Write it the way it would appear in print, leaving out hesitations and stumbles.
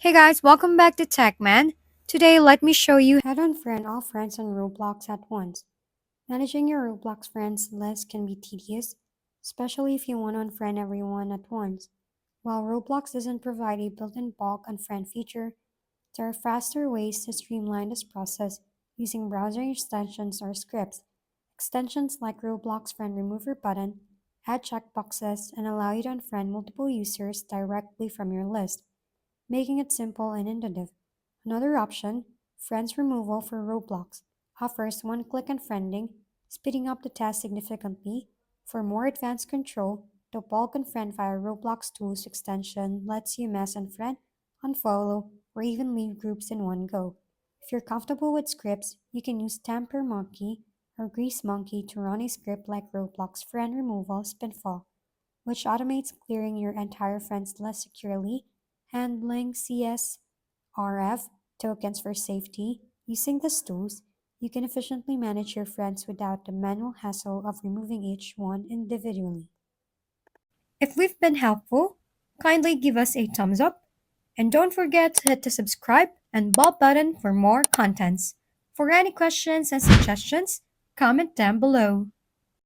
Hey guys, welcome back to TechMan. Today, let me show you how to unfriend all friends on Roblox at once. Managing your Roblox friends list can be tedious, especially if you want to unfriend everyone at once. While Roblox doesn't provide a built-in bulk unfriend feature, there are faster ways to streamline this process using browser extensions or scripts. Extensions like Roblox Friend Remover button add checkboxes and allow you to unfriend multiple users directly from your list, making it simple and intuitive. Another option, Friends Removal for Roblox, offers one-click unfriending, speeding up the task significantly. For more advanced control, the Bulk Unfriend via Roblox Tools extension lets you mass unfriend, unfollow, or even leave groups in one go. If you're comfortable with scripts, you can use Tamper Monkey or Grease Monkey to run a script like Roblox Friend Removal Spinfall, which automates clearing your entire friends list securely, handling CSRF tokens for safety. Using these tools, you can efficiently manage your friends without the manual hassle of removing each one individually. If we've been helpful, kindly give us a thumbs up and don't forget to hit the subscribe and bell button for more contents. For any questions and suggestions, comment down below.